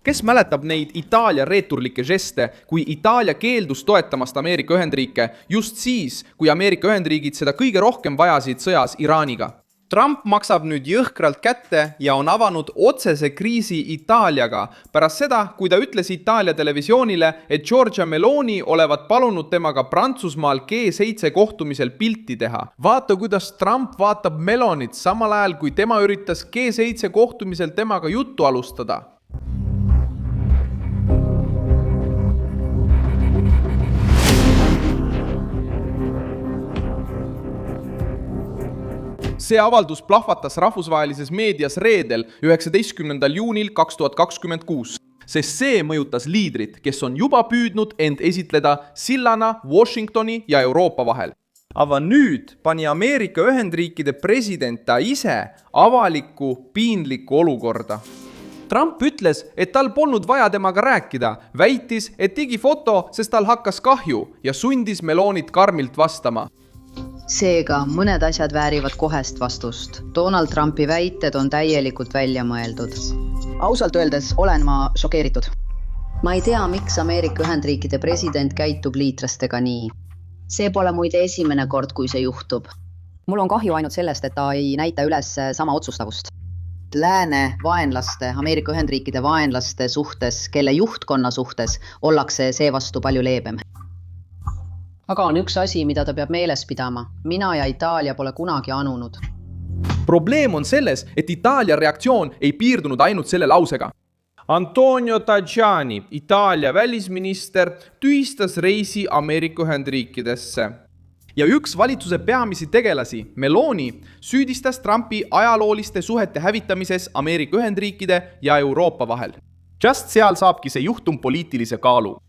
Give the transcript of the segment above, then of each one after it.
Kes mäletab neid Itaalia reeturlikke žeste, kui Itaalia keeldus toetamast Ameerika Ühendriike just siis, kui Ameerika Ühendriigid seda kõige rohkem vajasid sõjas Iraaniga? Trump maksab nüüd jõhkralt kätte ja on avanud otsese kriisi Itaaliaga pärast seda, kui ta ütles Itaalia televisioonile, et Giorgia Meloni olevat palunud temaga Prantsusmaal G7 kohtumisel pilti teha. Vaata, kuidas Trump vaatab Melonit samal ajal, kui tema üritas G7 kohtumisel temaga juttu alustada. See avaldus plahvatas rahvusvahelises meedias reedel 19. juunil 2026, sest see mõjutas liidrit, kes on juba püüdnud end esitleda sillana Washingtoni ja Euroopa vahel. Aga nüüd pani Ameerika Ühendriikide president ta ise avalikku piinlikku olukorda. Trump ütles, et tal polnud vaja temaga rääkida, väitis, et tegi foto, sest tal hakkas kahju ja sundis Melonit karmilt vastama. Seega, mõned asjad väärivad kohest vastust. Donald Trumpi väited on täielikult välja mõeldud. Ausalt öeldes olen ma šokeeritud. Ma ei tea, miks Ameerika Ühendriikide president käitub liitlastega nii. See pole muide esimene kord, kui see juhtub. Mul on kahju ainult sellest, et ta ei näita üles sama otsustavust. Lääne vaenlaste, Ameerika Ühendriikide vaenlaste suhtes, kelle juhtkonna suhtes, ollakse seevastu palju leebem. Aga on üks asi, mida ta peab meeles pidama. Mina ja Itaalia pole kunagi anunud. Probleem on selles, et Itaalia reaktsioon ei piirdunud ainult selle lausega. Antonio Tajani, Itaalia välisminister, tühistas reisi Ameerika Ühendriikidesse. Ja üks valitsuse peamisi tegelasi, Meloni, süüdistas Trumpi ajalooliste suhete hävitamises Ameerika Ühendriikide ja Euroopa vahel. Just seal saabki see juhtum poliitilise kaalu.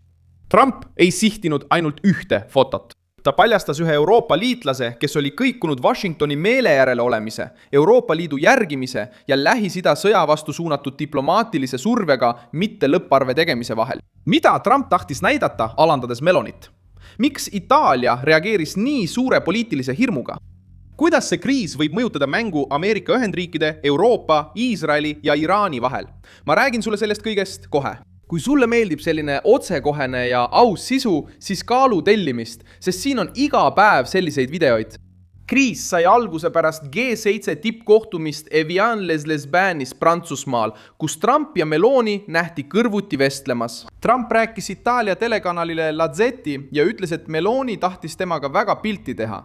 Trump ei sihtinud ainult ühte fotot. Ta paljastas ühe Euroopa liitlase, kes oli kõikunud Washingtoni meele järele olemise, Euroopa Liidu järgimise ja Lähis-Ida sõja vastu suunatud diplomaatilise survega mitte lõpparve tegemise vahel. Mida Trump tahtis näidata, alandades Melonit? Miks Itaalia reageeris nii suure poliitilise hirmuga? Kuidas see kriis võib mõjutada mängu Ameerika Ühendriikide, Euroopa, Iisraeli ja Iraani vahel? Ma räägin sulle sellest kõigest kohe. Kui sulle meeldib selline otsekohene ja aus sisu, siis kaalu tellimist, sest siin on iga päev selliseid videoid. Kriis sai alguse pärast G7 tippkohtumist Evian-les-Lesbanis Prantsusmaal, kus Trump ja Meloni nähti kõrvuti vestlemas. Trump rääkis Itaalia telekanalile Lazzeti ja ütles, et Meloni tahtis temaga väga pilti teha.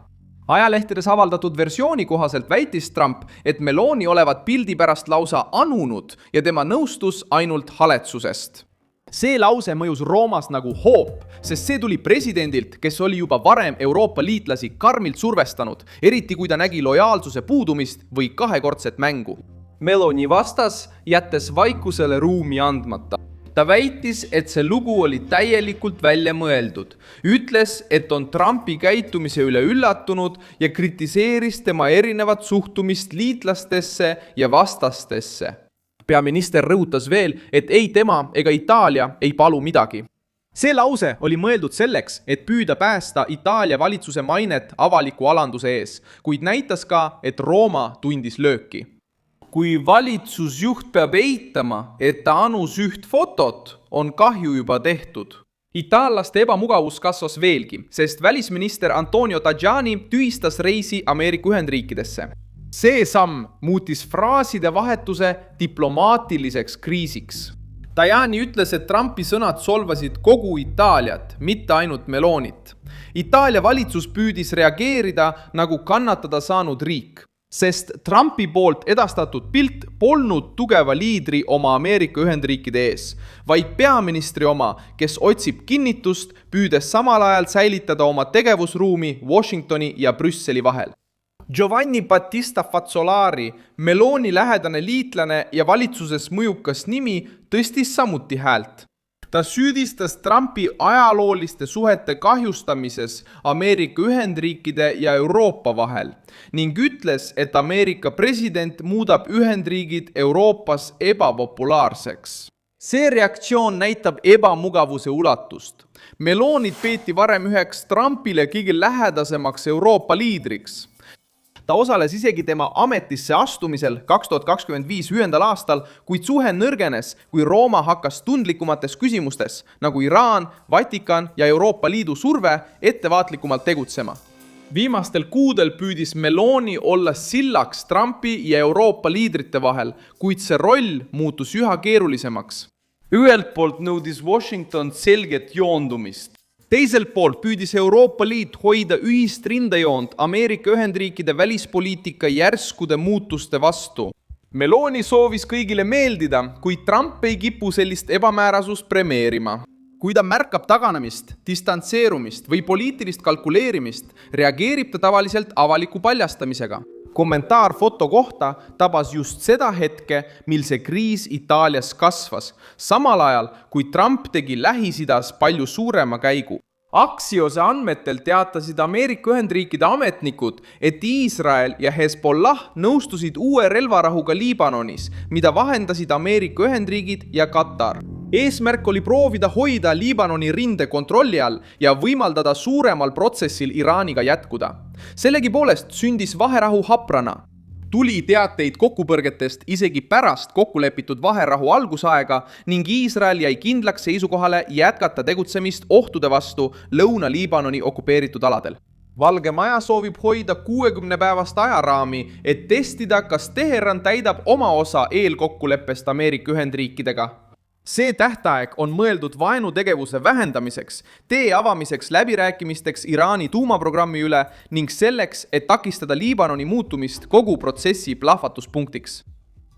Ajalehtedes avaldatud versiooni kohaselt väitis Trump, et Meloni olevat pildi pärast lausa anunud ja tema nõustus ainult haletsusest. See lause mõjus Roomas nagu hoop, sest see tuli presidendilt, kes oli juba varem Euroopa liitlasi karmilt survestanud, eriti kui ta nägi lojaalsuse puudumist või kahekordset mängu. Meloni vastas, jättes vaikusele ruumi andmata. Ta väitis, et see lugu oli täielikult välja mõeldud. Ütles, et on Trumpi käitumise üle üllatunud ja kritiseeris tema erinevat suhtumist liitlastesse ja vastastesse. Peaminister rõhutas veel, et ei tema ega Itaalia ei palu midagi. See lause oli mõeldud selleks, et püüda päästa Itaalia valitsuse mainet avaliku alanduse ees, kuid näitas ka, et Rooma tundis lööki. Kui valitsusjuht peab eitama, et ta anus üht fotot, on kahju juba tehtud. Itaallaste ebamugavus kasvas veelgi, sest välisminister Antonio Tajani tühistas reisi Ameerika Ühendriikidesse. See samm muutis fraaside vahetuse diplomaatiliseks kriisiks. Tajani ütles, et Trumpi sõnad solvasid kogu Itaaliat, mitte ainult Melonit. Itaalia valitsus püüdis reageerida nagu kannatada saanud riik, sest Trumpi poolt edastatud pilt polnud tugeva liidri oma Ameerika Ühendriikide ees, vaid peaministri oma, kes otsib kinnitust, püüdes samal ajal säilitada oma tegevusruumi Washingtoni ja Brüsseli vahel. Giovanni Battista Fazzolari, Meloni lähedane liitlane ja valitsuses mõjukas nimi, tõstis samuti häält. Ta süüdistas Trumpi ajalooliste suhete kahjustamises Ameerika Ühendriikide ja Euroopa vahel ning ütles, et Ameerika president muudab Ühendriigid Euroopas ebapopulaarseks. See reaktsioon näitab ebamugavuse ulatust. Melonit peeti varem üheks Trumpile kõige lähedasemaks Euroopa liidriks. Ta osales isegi tema ametisse astumisel 2025 ühendal aastal, kuid suhe nõrgenes, kui Rooma hakkas tundlikumates küsimustes, nagu Iraan, Vatikan ja Euroopa Liidu surve ettevaatlikumalt tegutsema. Viimastel kuudel püüdis Meloni olla sillaks Trumpi ja Euroopa liidrite vahel, kuid see roll muutus üha keerulisemaks. Ühelt poolt nõudis Washington selget joondumist. Teiselt poolt püüdis Euroopa Liit hoida ühist rindejoont Ameerika Ühendriikide välispoliitika järskude muutuste vastu. Meloni soovis kõigile meeldida, kuid Trump ei kipu sellist ebamäärasust premeerima. Kui ta märkab taganemist, distantseerumist või poliitilist kalkuleerimist, reageerib ta tavaliselt avaliku paljastamisega. Kommentaar foto kohta tabas just seda hetke, mil see kriis Itaalias kasvas, samal ajal kui Trump tegi Lähis-Idas palju suurema käigu. Axiose andmetel teatasid Ameerika Ühendriikide ametnikud, et Iisrael ja Hezbollah nõustusid uue relvarahuga Liibanonis, mida vahendasid Ameerika Ühendriigid ja Katar. Eesmärk oli proovida hoida Liibanoni rinde kontrolli all ja võimaldada suuremal protsessil Iraaniga jätkuda. Sellegipoolest sündis vaherahu haprana. Tuli teateid kokkupõrgetest isegi pärast kokkulepitud vaherahu algusaega ning Iisrael jäi kindlaks seisukohale jätkata tegutsemist ohtude vastu Lõuna-Liibanoni okupeeritud aladel. Valge Maja soovib hoida 60-päevast ajaraami, et testida, kas Teheran täidab oma osa eelkokkuleppest Ameerika Ühendriikidega. See tähtaeg on mõeldud vaenutegevuse vähendamiseks, tee avamiseks läbirääkimisteks Iraani tuumaprogrammi üle ning selleks, et takistada Liibanoni muutumist kogu protsessi plahvatuspunktiks.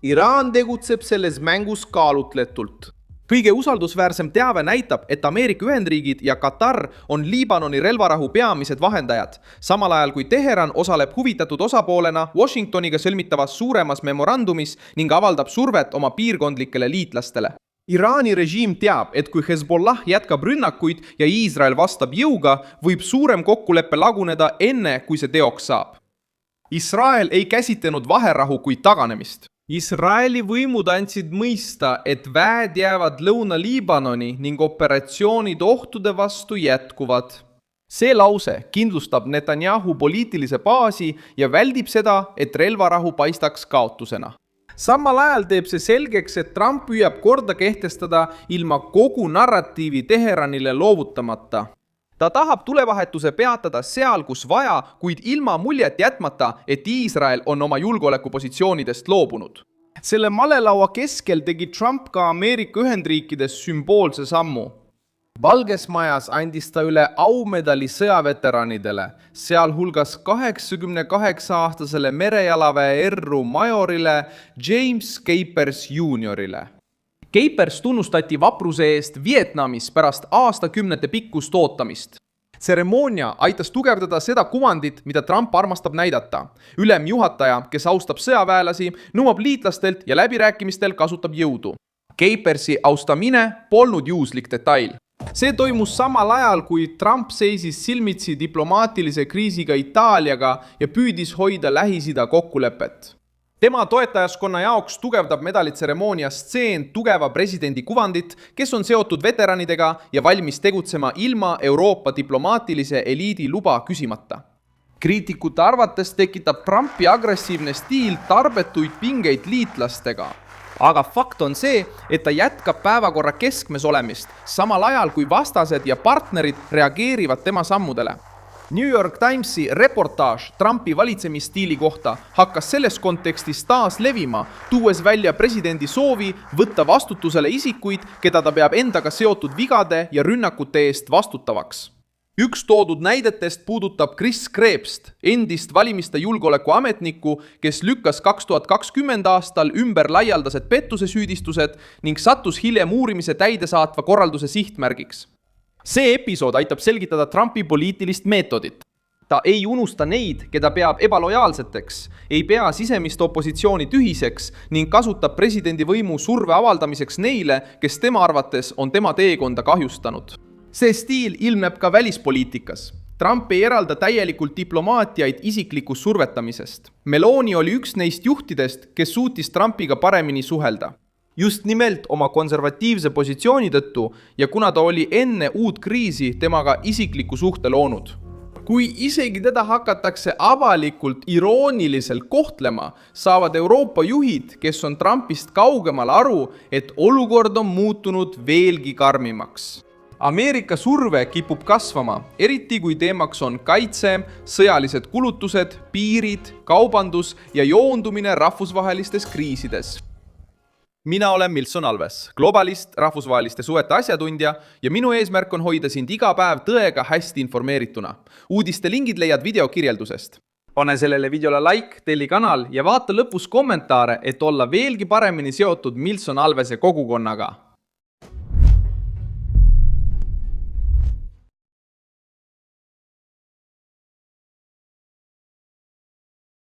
Iraan tegutseb selles mängus kaalutletult. Kõige usaldusväärsem teave näitab, et Ameerika Ühendriigid ja Katar on Liibanoni relvarahu peamised vahendajad, samal ajal kui Teheran osaleb huvitatud osapoolena Washingtoniga sõlmitavas suuremas memorandumis ning avaldab survet oma piirkondlikele liitlastele. Iraani režiim teab, et kui Hezbollah jätkab rünnakuid ja Iisrael vastab jõuga, võib suurem kokkulepe laguneda enne, kui see teoks saab. Israel ei käsitlenud vaherahu kui taganemist. Iisraeli võimud andsid mõista, et väed jäävad Lõuna-Liibanoni ning operatsioonid ohtude vastu jätkuvad. See lause kindlustab Netanyahu poliitilise baasi ja väldib seda, et relvarahu paistaks kaotusena. Samal ajal teeb see selgeks, et Trump püüab korda kehtestada ilma kogu narratiivi Teheranile loovutamata. Ta tahab tulevahetuse peatada seal, kus vaja, kuid ilma muljet jätmata, et Iisrael on oma julgeolekupositsioonidest loobunud. Selle malelaua keskel tegi Trump ka Ameerika Ühendriikides sümboolse sammu. Valges Majas andis ta üle aumedali sõjaveteranidele, sealhulgas 88-aastasele merejalaväe erru majorile James Capers Juniorile. Capers tunnustati vapruse eest Vietnamis pärast aastakümnete pikkust ootamist. Tseremoonia aitas tugevdada seda kuvandit, mida Trump armastab näidata. Ülemjuhataja, kes austab sõjaväelasi, nõuab liitlastelt ja läbirääkimistel kasutab jõudu. Capersi austamine polnud juhuslik detail. See toimus samal ajal, kui Trump seisis silmitsi diplomaatilise kriisiga Itaaliaga ja püüdis hoida Lähis-Ida kokkulepet. Tema toetajaskonna jaoks tugevdab medalitseremoonia stseen tugeva presidendi kuvandit, kes on seotud veteranidega ja valmis tegutsema ilma Euroopa diplomaatilise eliidi luba küsimata. Kriitikute arvates tekitab Trumpi agressiivne stiil tarbetuid pingeid liitlastega. Aga fakt on see, et ta jätkab päevakorra keskmes olemist, samal ajal kui vastased ja partnerid reageerivad tema sammudele. New York Timesi reportaaž Trumpi valitsemisstiili kohta hakkas selles kontekstis taas levima, tuues välja presidendi soovi võtta vastutusele isikuid, keda ta peab endaga seotud vigade ja rünnakute eest vastutavaks. Üks toodud näidetest puudutab Chris Krebst, endist valimiste julgeolekuametnikku, kes lükkas 2020 aastal ümber laialdased pettuse süüdistused ning sattus hiljem uurimise täidesaatva korralduse sihtmärgiks. See episood aitab selgitada Trumpi poliitilist meetodit. Ta ei unusta neid, keda peab ebalojaalseteks, ei pea sisemist opositsiooni tühiseks ning kasutab presidendi võimu surve avaldamiseks neile, kes tema arvates on tema teekonda kahjustanud. See stiil ilmneb ka välispoliitikas. Trump ei eralda täielikult diplomaatiaid isiklikust survetamisest. Meloni oli üks neist juhtidest, kes suutis Trumpiga paremini suhelda. Just nimelt oma konservatiivse positsiooni tõttu ja kuna ta oli enne uut kriisi temaga isikliku suhte loonud. Kui isegi teda hakatakse avalikult irooniliselt kohtlema, saavad Euroopa juhid, kes on Trumpist kaugemal aru, et olukord on muutunud veelgi karmimaks. Ameerika surve kipub kasvama, eriti kui teemaks on kaitse, sõjalised kulutused, piirid, kaubandus ja joondumine rahvusvahelistes kriisides. Mina olen Milson Alves, globalist, rahvusvaheliste suhete asjatundja ja minu eesmärk on hoida sind iga päev tõega hästi informeerituna. Uudiste lingid leiad videokirjeldusest. Pane sellele videole like, telli kanal ja vaata lõpus kommentaare, et olla veelgi paremini seotud Milson Alvese kogukonnaga.